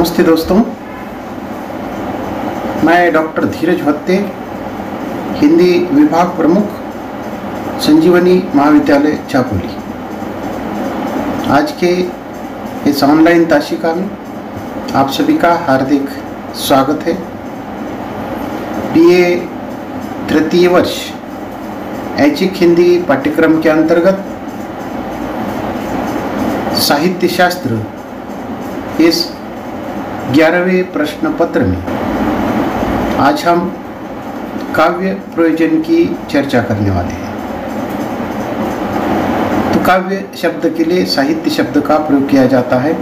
नमस्ते दोस्तों, मैं डॉक्टर धीरज भत्ते, हिंदी विभाग प्रमुख, संजीवनी महाविद्यालय चापोली। आज के इस ऑनलाइन ताशिका में आप सभी का हार्दिक स्वागत है। बीए तृतीय वर्ष ऐच्छिक हिंदी पाठ्यक्रम के अंतर्गत साहित्य शास्त्र इस 11वें प्रश्न पत्र में आज हम काव्य प्रयोजन की चर्चा करने वाले हैं। तो काव्य शब्द के लिए साहित्य शब्द का प्रयोग किया जाता है,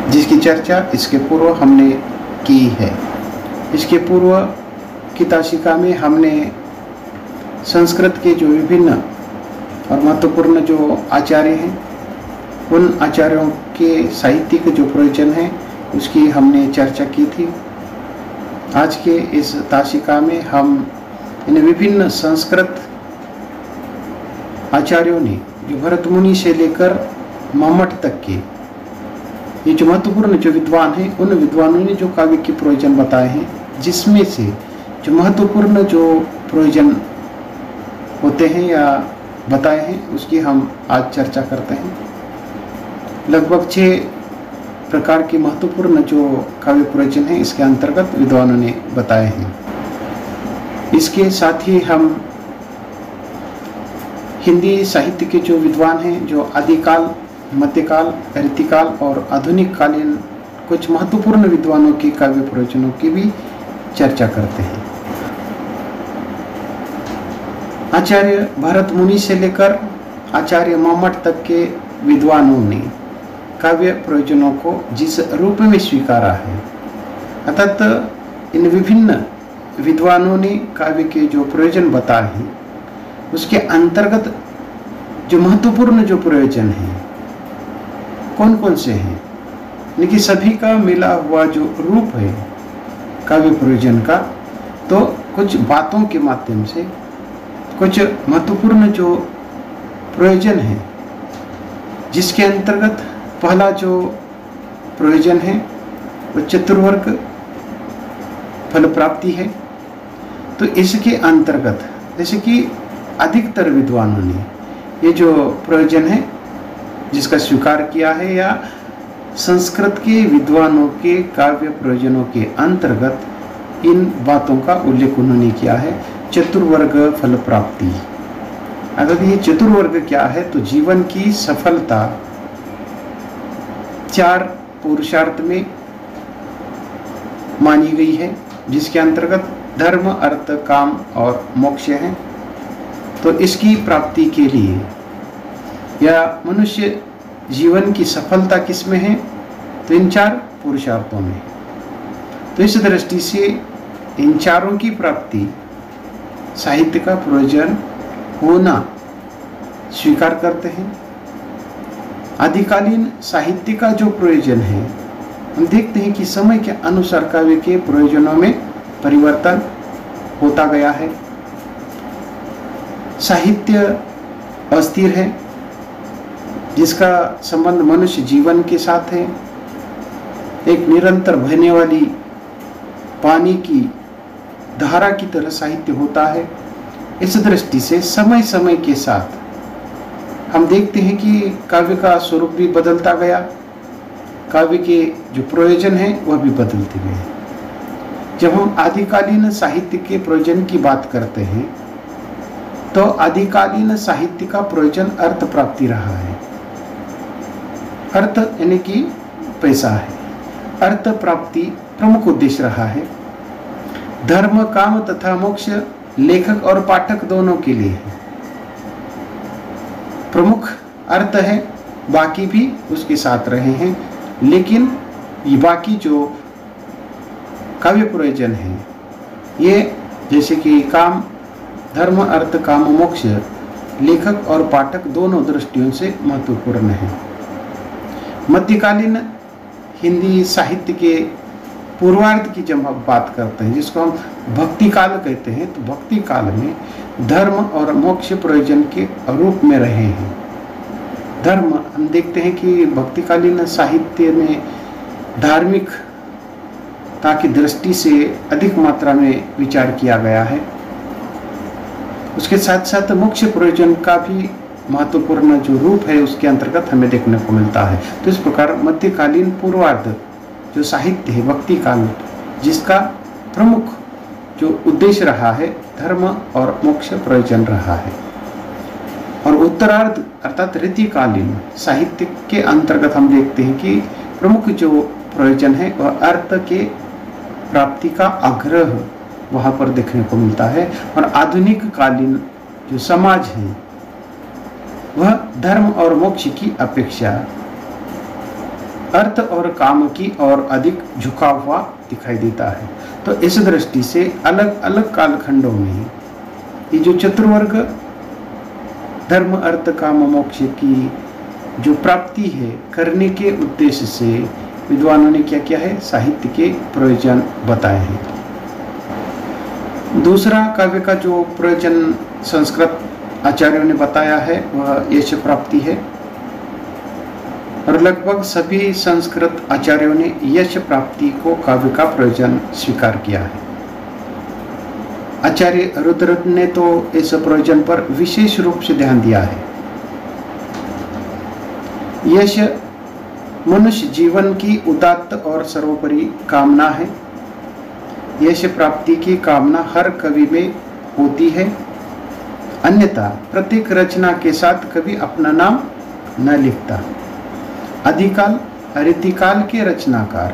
जिसकी चर्चा इसके पूर्व हमने की है। इसके पूर्व की ताशिका में हमने संस्कृत के जो विभिन्न और महत्वपूर्ण जो आचार्य हैं, उन आचार्यों के साहित्यिक जो प्रयोजन है उसकी हमने चर्चा की थी। आज के इस ताशिका में हम इन विभिन्न संस्कृत आचार्यों ने जो भरत मुनि से लेकर मम्मट तक के ये जो महत्वपूर्ण जो विद्वान हैं, उन विद्वानों ने जो काव्य के प्रयोजन बताए हैं, जिसमें से जो महत्वपूर्ण जो प्रयोजन होते हैं या बताए हैं, उसकी हम आज चर्चा करते हैं। लगभग 6 प्रकार के महत्वपूर्ण जो काव्य प्रयोजन है इसके अंतर्गत विद्वानों ने बताए हैं। इसके साथ ही हम हिंदी साहित्य के जो विद्वान हैं, जो आदिकाल, मध्यकाल, रीतिकाल और आधुनिक कालीन कुछ महत्वपूर्ण विद्वानों के काव्य प्रयोजनों की भी चर्चा करते हैं। आचार्य भरत मुनि से लेकर आचार्य मम्मट तक के विद्वानों ने काव्य प्रयोजनों को जिस रूप में स्वीकारा है, अर्थात इन विभिन्न विद्वानों ने काव्य के जो प्रयोजन बताए हैं, उसके अंतर्गत जो महत्वपूर्ण जो प्रयोजन है कौन कौन से हैं, यानी सभी का मिला हुआ जो रूप है काव्य प्रयोजन का, तो कुछ बातों के माध्यम से कुछ महत्वपूर्ण जो प्रयोजन है, जिसके अंतर्गत पहला जो प्रयोजन है वो चतुर्वर्ग फल प्राप्ति है। तो इसके अंतर्गत जैसे कि अधिकतर विद्वानों ने ये जो प्रयोजन है जिसका स्वीकार किया है, या संस्कृत के विद्वानों के काव्य प्रयोजनों के अंतर्गत इन बातों का उल्लेख उन्होंने किया है। चतुर्वर्ग फल प्राप्ति, अगर ये चतुर्वर्ग क्या है, तो जीवन की सफलता 4 पुरुषार्थ में मानी गई है, जिसके अंतर्गत धर्म, अर्थ, काम और मोक्ष है। तो इसकी प्राप्ति के लिए या मनुष्य जीवन की सफलता किस में है, तो इन 4 पुरुषार्थों में। तो इस दृष्टि से इन चारों की प्राप्ति साहित्य का प्रयोजन होना स्वीकार करते हैं। आदिकालीन साहित्य का जो प्रयोजन है, हम देखते हैं कि समय के अनुसार काव्य के प्रयोजनों में परिवर्तन होता गया है। साहित्य अस्थिर है, जिसका संबंध मनुष्य जीवन के साथ है। एक निरंतर बहने वाली पानी की धारा की तरह साहित्य होता है। इस दृष्टि से समय समय के साथ हम देखते हैं कि काव्य का स्वरूप भी बदलता गया, काव्य के जो प्रयोजन है वह भी बदलते गए। जब हम आदिकालीन साहित्य के प्रयोजन की बात करते हैं, तो आदिकालीन साहित्य का प्रयोजन अर्थ प्राप्ति रहा है। अर्थ यानी कि पैसा है, अर्थ प्राप्ति प्रमुख उद्देश्य रहा है। धर्म, काम तथा मोक्ष लेखक और पाठक दोनों के लिए है। प्रमुख अर्थ है, बाकी भी उसके साथ रहे हैं, लेकिन ये बाकी जो काव्य प्रयोजन है, ये जैसे कि काम, धर्म, अर्थ, काम, मोक्ष लेखक और पाठक दोनों दृष्टियों से महत्वपूर्ण है। मध्यकालीन हिंदी साहित्य के पूर्वार्ध की जब हम बात करते हैं, जिसको हम भक्ति काल कहते हैं, तो भक्ति काल में धर्म और मोक्ष प्रयोजन के रूप में रहे हैं। धर्म हम देखते हैं कि भक्तिकालीन साहित्य में धार्मिक ताकि दृष्टि से अधिक मात्रा में विचार किया गया है। उसके साथ साथ मोक्ष प्रयोजन का भी महत्वपूर्ण जो रूप है उसके अंतर्गत हमें देखने को मिलता है। तो इस प्रकार मध्यकालीन पूर्वार्ध जो साहित्य है, भक्ति काल, जिसका प्रमुख जो उद्देश्य रहा है धर्म और मोक्ष प्रयोजन रहा है, और उत्तरार्ध अर्थात रीतिकालीन साहित्य के अंतर्गत हम देखते हैं कि प्रमुख जो प्रयोजन है वह अर्थ के प्राप्ति का आग्रह वहाँ पर देखने को मिलता है, और आधुनिक कालीन जो समाज है वह धर्म और मोक्ष की अपेक्षा अर्थ और काम की ओर अधिक झुका हुआ दिखाई देता है। तो इस दृष्टि से अलग अलग कालखंडों में ये जो चतुर्वर्ग धर्म अर्थ काम मोक्ष की जो प्राप्ति है करने के उद्देश्य से विद्वानों ने क्या किया है, साहित्य के प्रयोजन बताए हैं। दूसरा काव्य का जो प्रयोजन संस्कृत आचार्यों ने बताया है वह यश प्राप्ति है, और लगभग सभी संस्कृत आचार्यों ने यश प्राप्ति को काव्य का प्रयोजन स्वीकार किया है। आचार्य रुद्र ने तो इस प्रयोजन पर विशेष रूप से ध्यान दिया है। यश मनुष्य जीवन की उदात्त और सर्वोपरि कामना है। यश प्राप्ति की कामना हर कवि में होती है, अन्यथा प्रत्येक रचना के साथ कवि अपना नाम न लिखता। आदिकाल रीतिकाल के रचनाकार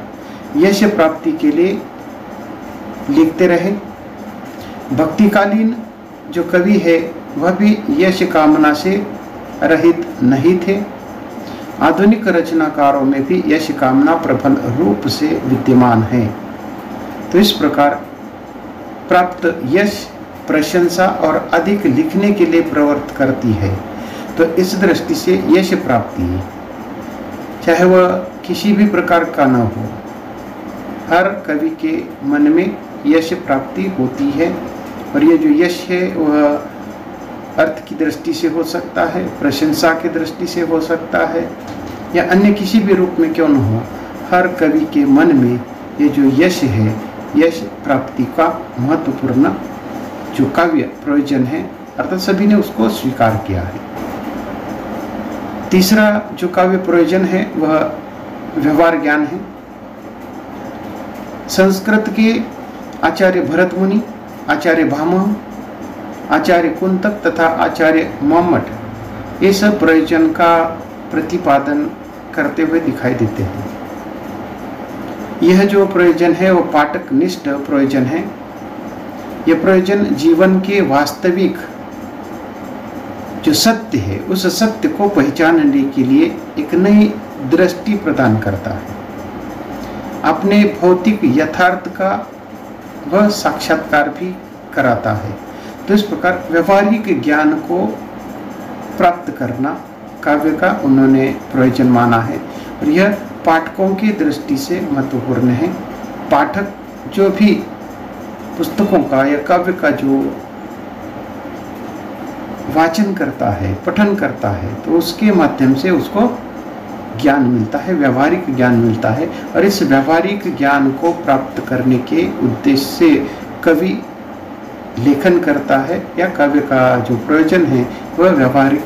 यश प्राप्ति के लिए लिखते रहे। भक्तिकालीन जो कवि है वह भी यश कामना से रहित नहीं थे। आधुनिक रचनाकारों में भी यश कामना प्रबल रूप से विद्यमान है। तो इस प्रकार प्राप्त यश प्रशंसा और अधिक लिखने के लिए प्रवृत्त करती है। तो इस दृष्टि से यश प्राप्ति चाहे वह किसी भी प्रकार का न हो, हर कवि के मन में यश प्राप्ति होती है, और ये जो यश है वह अर्थ की दृष्टि से हो सकता है, प्रशंसा की दृष्टि से हो सकता है, या अन्य किसी भी रूप में क्यों न हो, हर कवि के मन में ये जो यश है, यश प्राप्ति का महत्वपूर्ण जो काव्य प्रयोजन है, अर्थात सभी ने उसको स्वीकार किया है। तीसरा जो काव्य प्रयोजन है वह व्यवहार ज्ञान है। संस्कृत के आचार्य भरत मुनि, आचार्य भामह, आचार्य कुंतक तथा आचार्य मम्मट इस प्रयोजन का प्रतिपादन करते हुए दिखाई देते हैं। यह जो प्रयोजन है वो पाठक निष्ठ प्रयोजन है। यह प्रयोजन जीवन के वास्तविक जो सत्य है उस सत्य को पहचानने के लिए एक नई दृष्टि प्रदान करता है। अपने भौतिक यथार्थ का वह साक्षात्कार भी कराता है। तो इस प्रकार व्यवहारिक ज्ञान को प्राप्त करना काव्य का उन्होंने प्रयोजन माना है, और यह पाठकों की दृष्टि से महत्वपूर्ण है। पाठक जो भी पुस्तकों का या काव्य का जो वाचन करता है, पठन करता है, तो उसके माध्यम से उसको ज्ञान मिलता है, व्यवहारिक ज्ञान मिलता है, और इस व्यवहारिक ज्ञान को प्राप्त करने के उद्देश्य से कवि लेखन करता है, या काव्य का जो प्रयोजन है वह व्यवहारिक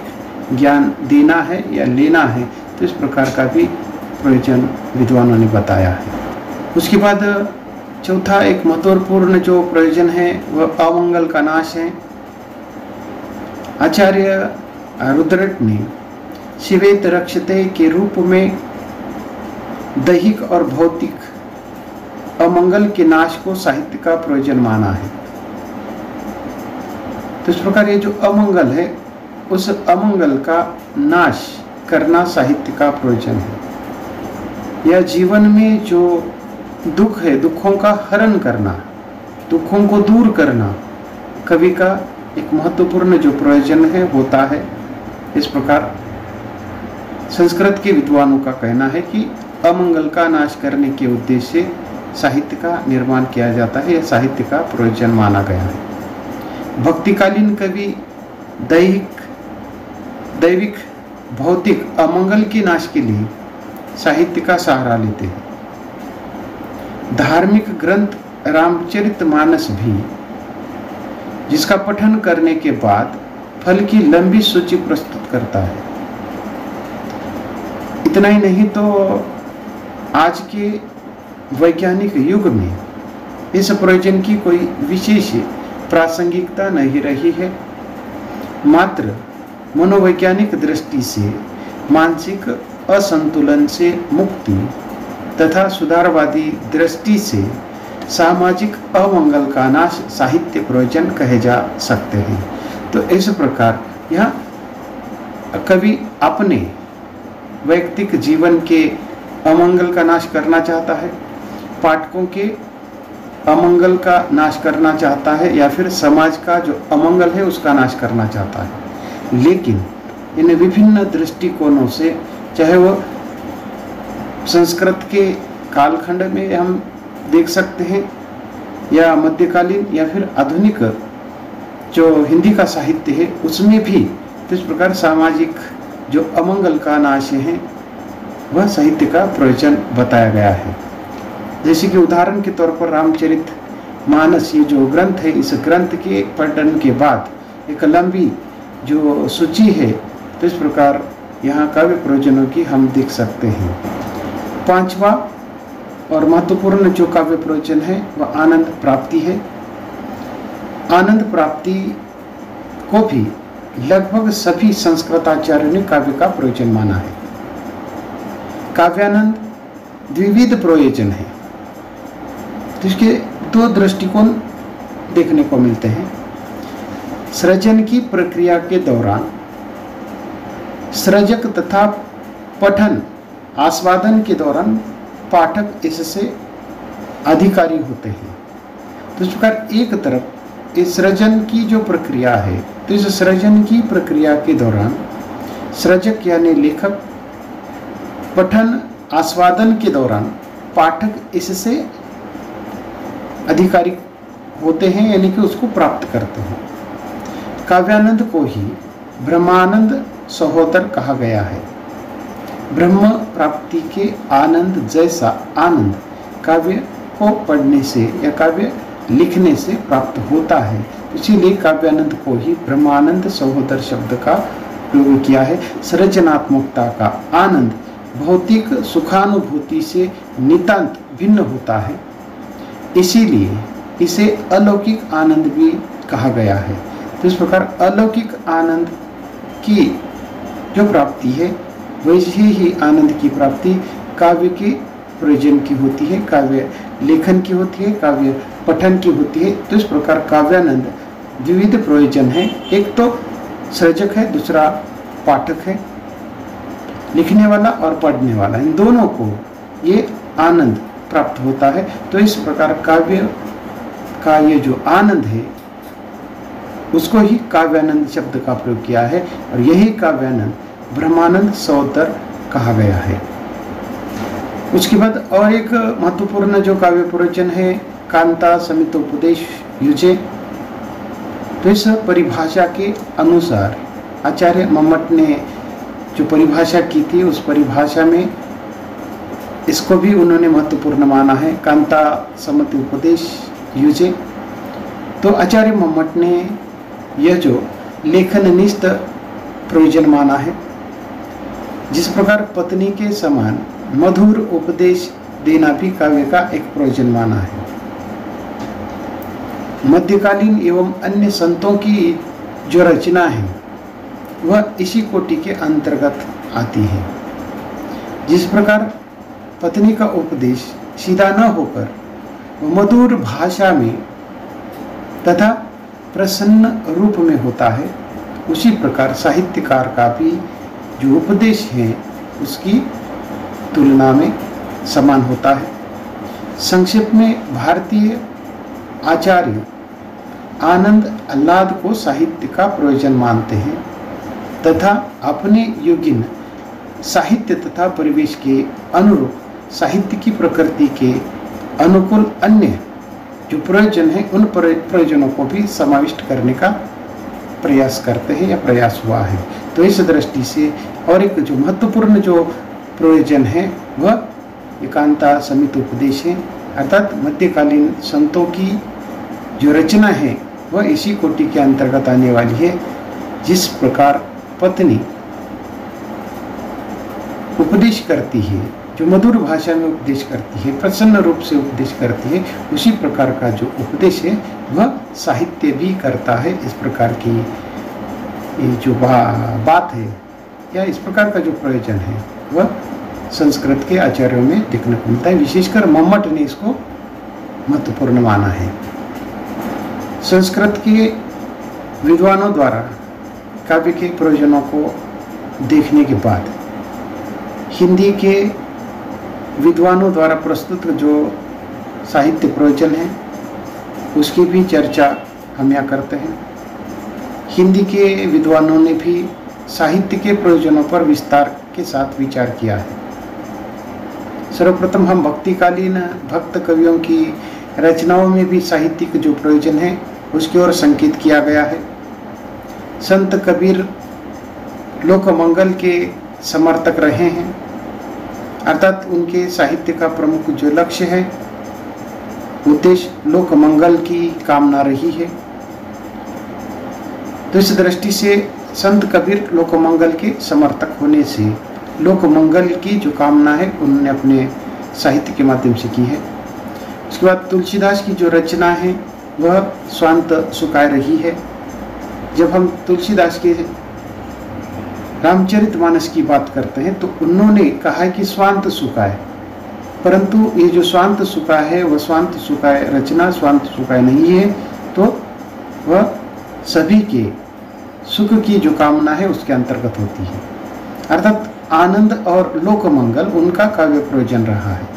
ज्ञान देना है या लेना है। तो इस प्रकार का भी प्रयोजन विद्वानों ने बताया है। उसके बाद चौथा एक महत्वपूर्ण जो प्रयोजन है वह अमंगल का नाश है। आचार्य रुद्रट ने शिवेत रक्षते के रूप में दैहिक और भौतिक अमंगल के नाश को साहित्य का प्रयोजन माना है। तो इस प्रकार ये जो अमंगल है उस अमंगल का नाश करना साहित्य का प्रयोजन है। यह जीवन में जो दुख है, दुखों का हरण करना, दुखों को दूर करना कवि का एक महत्वपूर्ण जो प्रयोजन है होता है। इस प्रकार संस्कृत के विद्वानों का कहना है कि अमंगल का नाश करने के उद्देश्य से साहित्य का निर्माण किया जाता है, यह साहित्य का प्रयोजन माना गया है। भक्तिकालीन कवि दैविक भौतिक अमंगल के नाश के लिए साहित्य का सहारा लेते हैं। धार्मिक ग्रंथ रामचरितमानस भी, जिसका पठन करने के बाद फल की लंबी सूची प्रस्तुत करता है। इतना ही नहीं तो आज के वैज्ञानिक युग में इस प्रयोजन की कोई विशेष प्रासंगिकता नहीं रही है। मात्र मनोवैज्ञानिक दृष्टि से मानसिक असंतुलन से मुक्ति तथा सुधारवादी दृष्टि से सामाजिक अमंगल का नाश साहित्य प्रयोजन कहे जा सकते हैं। तो इस प्रकार यह कवि अपने वैयक्तिक जीवन के अमंगल का नाश करना चाहता है, पाठकों के अमंगल का नाश करना चाहता है, या फिर समाज का जो अमंगल है उसका नाश करना चाहता है। लेकिन इन विभिन्न दृष्टिकोणों से, चाहे वो संस्कृत के कालखंड में हम देख सकते हैं, या मध्यकालीन या फिर आधुनिक जो हिंदी का साहित्य है उसमें भी, तो इस प्रकार सामाजिक जो अमंगल का नाश है वह साहित्य का प्रयोजन बताया गया है। जैसे कि उदाहरण के तौर पर रामचरितमानस ये जो ग्रंथ है, इस ग्रंथ के पठन के बाद एक लंबी जो सूची है, तो इस प्रकार यहाँ काव्य प्रयोजनों की हम देख सकते हैं। पांचवा और महत्वपूर्ण जो काव्य प्रयोजन है वह आनंद प्राप्ति है। आनंद प्राप्ति को भी लगभग सभी संस्कृताचार्यों ने काव्य का प्रयोजन माना है। काव्यानंद द्विविध प्रयोजन है, तो इसके दो दृष्टिकोण देखने को मिलते हैं। सृजन की प्रक्रिया के दौरान सृजक तथा पठन आस्वादन के दौरान पाठक इससे अधिकारी होते हैं। तो इस प्रकार एक तरफ इस सृजन की जो प्रक्रिया है, तो इस सृजन की प्रक्रिया के दौरान सृजक यानी लेखक, पठन आस्वादन के दौरान पाठक इससे अधिकारी होते हैं, यानी कि उसको प्राप्त करते हैं। काव्यानंद को ही ब्रह्मानंद सहोदर कहा गया है। ब्रह्म प्राप्ति के आनंद जैसा आनंद काव्य को पढ़ने से या काव्य लिखने से प्राप्त होता है, इसीलिए काव्यानंद को ही ब्रह्मानंद सहोदर शब्द का प्रयोग किया है। सृजनात्मकता का आनंद भौतिक सुखानुभूति से नितांत भिन्न होता है, इसीलिए इसे अलौकिक आनंद भी कहा गया है। तो इस प्रकार अलौकिक आनंद की जो प्राप्ति है, वैसे ही आनंद की प्राप्ति काव्य के प्रयोजन की होती है, काव्य लेखन की होती है, काव्य पठन की होती है। तो इस प्रकार काव्यानंद विविध प्रयोजन है। एक तो सृजक है, दूसरा पाठक है, लिखने वाला और पढ़ने वाला, इन दोनों को ये आनंद प्राप्त होता है। तो इस प्रकार काव्य का ये जो आनंद है उसको ही काव्यानंद शब्द का प्रयोग किया है, और यही काव्यानंद ब्रह्मानंद सहोदर कहा गया है। उसके बाद और एक महत्वपूर्ण जो काव्य प्रयोजन है कांता समितोपदेश युजे। तो इस परिभाषा के अनुसार आचार्य मम्मट ने जो परिभाषा की थी, उस परिभाषा में इसको भी उन्होंने महत्वपूर्ण माना है, कांता समितोपदेश युजे। तो आचार्य मम्मट ने यह जो लेखननिष्ठ प्रयोजन माना है, जिस प्रकार पत्नी के समान मधुर उपदेश देना भी काव्य का एक प्रयोजन माना है। मध्यकालीन एवं अन्य संतों की जो रचना है वह इसी कोटि के अंतर्गत आती है। जिस प्रकार पत्नी का उपदेश सीधा न होकर मधुर भाषा में तथा प्रसन्न रूप में होता है, उसी प्रकार साहित्यकार का भी जो उपदेश है उसकी तुलना में समान होता है। संक्षेप में भारतीय आचार्य आनंद आह्लाद को साहित्य का प्रयोजन मानते हैं तथा अपने योगिन साहित्य तथा परिवेश के अनुरूप साहित्य की प्रकृति के अनुकूल अन्य जो प्रयोजन है उन प्रयोजनों को भी समाविष्ट करने का प्रयास करते हैं या प्रयास हुआ है। तो इस दृष्टि से और एक जो महत्वपूर्ण जो प्रयोजन है वह एकांता समित उपदेश है, अर्थात मध्यकालीन संतों की जो रचना है वह इसी कोटि के अंतर्गत आने वाली है। जिस प्रकार पत्नी उपदेश करती है, जो मधुर भाषा में उपदेश करती है, प्रसन्न रूप से उपदेश करती है, उसी प्रकार का जो उपदेश है वह साहित्य भी करता है। इस प्रकार की जो बात है या इस प्रकार का जो प्रयोजन है वह संस्कृत के आचार्यों में देखने को मिलता है। विशेषकर मम्मट ने इसको महत्वपूर्ण माना है। संस्कृत के विद्वानों द्वारा काव्य के प्रयोजनों को देखने के बाद हिंदी के विद्वानों द्वारा प्रस्तुत जो साहित्य प्रयोजन है उसकी भी चर्चा हम यहाँ करते हैं। हिंदी के विद्वानों ने भी साहित्य के प्रयोजनों पर विस्तार के साथ विचार किया है। सर्वप्रथम हम भक्तिकालीन भक्त कवियों की रचनाओं में भी साहित्यिक जो प्रयोजन है उसकी ओर संकेत किया गया है। संत कबीर लोक मंगल के समर्थक रहे हैं, अर्थात उनके साहित्य का प्रमुख जो लक्ष्य है उद्देश्य लोक मंगल की कामना रही है। तो इस दृष्टि से संत कबीर लोक मंगल के समर्थक होने से लोक मंगल की जो कामना है उन्होंने अपने साहित्य के माध्यम से की है। उसके बाद तुलसीदास की जो रचना है वह स्वांत सुखाय रही है। जब हम तुलसीदास के रामचरितमानस की बात करते हैं तो उन्होंने कहा है कि स्वांत सुखाय, परंतु ये जो स्वांत सुखाय है वह स्वांत सुखाय रचना स्वांत सुखाय नहीं है, तो वह सभी के सुख की जो कामना है उसके अंतर्गत होती है। अर्थात आनंद और लोक मंगल उनका काव्य प्रयोजन रहा है।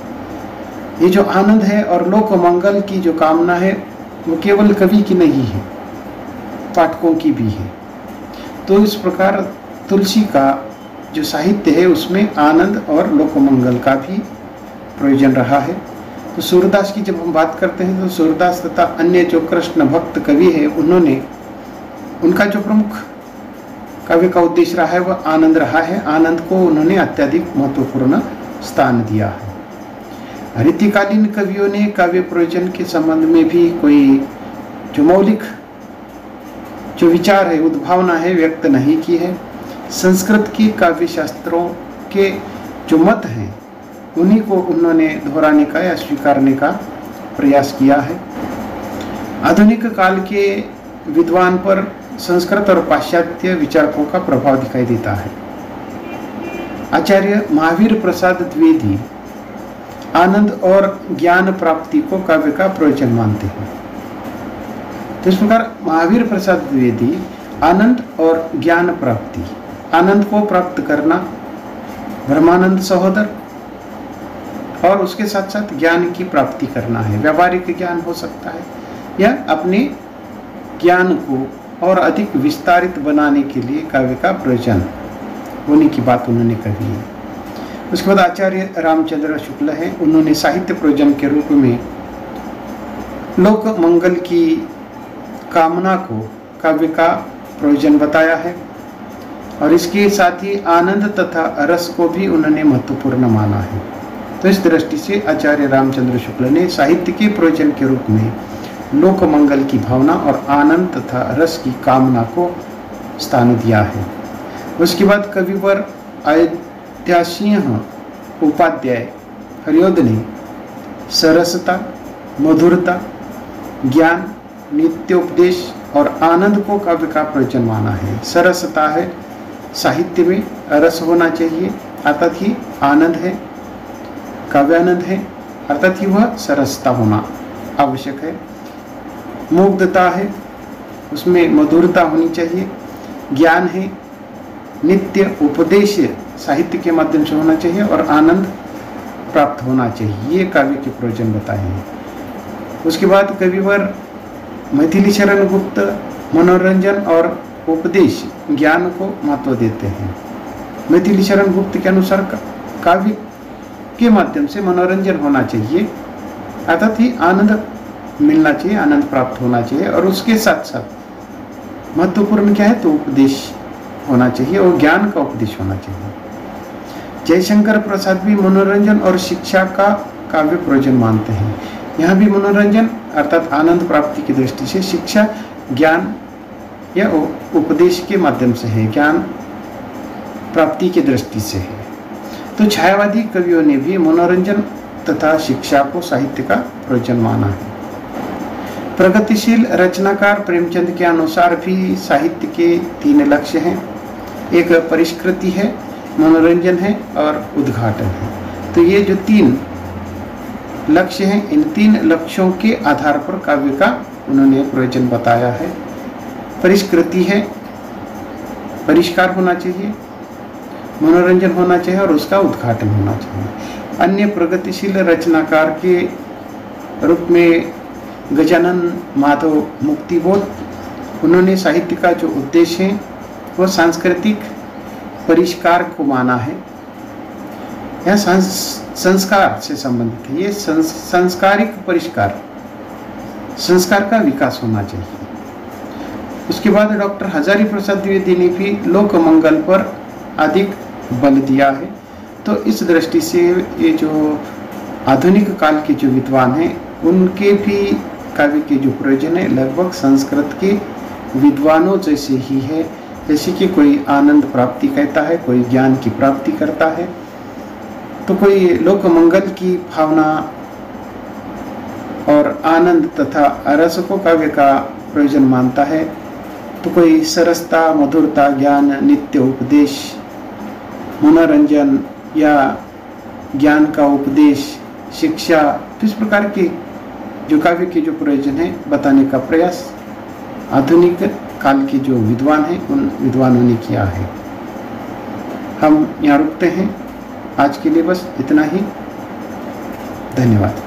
ये जो आनंद है और लोक मंगल की जो कामना है वो केवल कवि की नहीं है, पाठकों की भी है। तो इस प्रकार तुलसी का जो साहित्य है उसमें आनंद और लोक मंगल का भी प्रयोजन रहा है। तो सूरदास की जब हम बात करते हैं तो सूरदास तथा अन्य जो कृष्ण भक्त कवि है उन्होंने उनका जो प्रमुख काव्य का उद्देश्य रहा है वह आनंद रहा है। आनंद को उन्होंने अत्यधिक महत्वपूर्ण स्थान दिया है। रीतिकालीन कवियों ने काव्य प्रयोजन के संबंध में भी कोई जो मौलिक जो विचार है उद्भावना है व्यक्त नहीं की है। संस्कृत की काव्य शास्त्रों के जो मत हैं उन्हीं को उन्होंने दोहराने का या स्वीकारने का प्रयास किया है। आधुनिक काल के विद्वान पर संस्कृत और पाश्चात्य विचारकों का प्रभाव दिखाई देता है। आचार्य महावीर प्रसाद द्विवेदी आनंद और ज्ञान प्राप्ति को काव्य का प्रयोजन मानते हैं। तो इस प्रकार महावीर प्रसाद द्विवेदी आनंद और ज्ञान प्राप्ति, आनंद को प्राप्त करना ब्रह्मानंद सहोदर और उसके साथ साथ ज्ञान की प्राप्ति करना है। व्यावहारिक ज्ञान हो सकता है या अपने ज्ञान को और अधिक विस्तारित बनाने के लिए काव्य का प्रयोजन होने की बात उन्होंने कही है। उसके बाद आचार्य रामचंद्र शुक्ल हैं, उन्होंने साहित्य प्रयोजन के रूप में लोक मंगल की कामना को काव्य का प्रयोजन बताया है और इसके साथ ही आनंद तथा रस को भी उन्होंने महत्वपूर्ण माना है। तो इस दृष्टि से आचार्य रामचंद्र शुक्ल ने साहित्य के प्रयोजन के रूप में लोक मंगल की भावना और आनंद तथा रस की कामना को स्थान दिया है। उसके बाद कविवर अयोध्यासिंह उपाध्याय हरियोद ने सरसता, मधुरता, ज्ञान, नित्योपदेश और आनंद को काव्य का प्रयोजन माना है। सरसता है साहित्य में रस होना चाहिए, अर्थात ही आनंद है, काव्यानंद है, अर्थात ही वह सरसता होना आवश्यक है। मुग्धता है, उसमें मधुरता होनी चाहिए। ज्ञान है, नित्य उपदेश साहित्य के माध्यम से होना चाहिए और आनंद प्राप्त होना चाहिए। ये काव्य के प्रयोजन बताए हैं। उसके बाद कविवर मैथिली शरण गुप्त मनोरंजन और उपदेश ज्ञान को महत्व देते हैं। मैथिली शरण गुप्त के अनुसार काव्य के माध्यम से मनोरंजन होना चाहिए, अर्थात ही आनंद मिलना चाहिए, आनंद प्राप्त होना चाहिए और उसके साथ साथ महत्वपूर्ण क्या है तो उपदेश होना चाहिए और ज्ञान का उपदेश होना चाहिए। जयशंकर प्रसाद भी मनोरंजन और शिक्षा का काव्य प्रयोजन मानते हैं। यहाँ भी मनोरंजन अर्थात आनंद प्राप्ति की दृष्टि से, शिक्षा ज्ञान या उपदेश के माध्यम से है, ज्ञान प्राप्ति की दृष्टि से है। तो छायावादी कवियों ने भी मनोरंजन तथा शिक्षा को साहित्य का प्रयोजन माना है। प्रगतिशील रचनाकार प्रेमचंद के अनुसार भी साहित्य के 3 लक्ष्य हैं, एक परिष्कृति है, मनोरंजन है और उद्घाटन है। तो ये जो 3 लक्ष्य हैं, इन 3 लक्ष्यों के आधार पर काव्य का उन्होंने प्रयोजन बताया है। परिष्कृति है, परिष्कार होना चाहिए, मनोरंजन होना चाहिए और उसका उद्घाटन होना चाहिए। अन्य प्रगतिशील रचनाकार के रूप में गजानन माधव मुक्तिबोध, उन्होंने साहित्य का जो उद्देश्य है वो सांस्कृतिक परिष्कार को माना है। यह संस्कार से संबंधित है, ये सांस्कारिक परिष्कार, संस्कार का विकास होना चाहिए। उसके बाद डॉक्टर हजारी प्रसाद द्विवेदी ने भी लोक मंगल पर अधिक बल दिया है। तो इस दृष्टि से ये जो आधुनिक काल के जो विद्वान हैं उनके भी काव्य के जो प्रयोजन है लगभग संस्कृत के विद्वानों जैसे ही है। जैसे कि कोई आनंद प्राप्ति कहता है, कोई ज्ञान की प्राप्ति करता है, तो कोई लोक मंगल की भावना और आनंद तथा रस को काव्य का प्रयोजन मानता है, तो कोई सरसता, मधुरता, ज्ञान, नित्य उपदेश, मनोरंजन या ज्ञान का उपदेश, शिक्षा, तो इस प्रकार के जो काव्य के जो प्रयोजन है बताने का प्रयास आधुनिक काल के जो विद्वान हैं उन विद्वानों ने किया है। हम यहाँ रुकते हैं, आज के लिए बस इतना ही। धन्यवाद।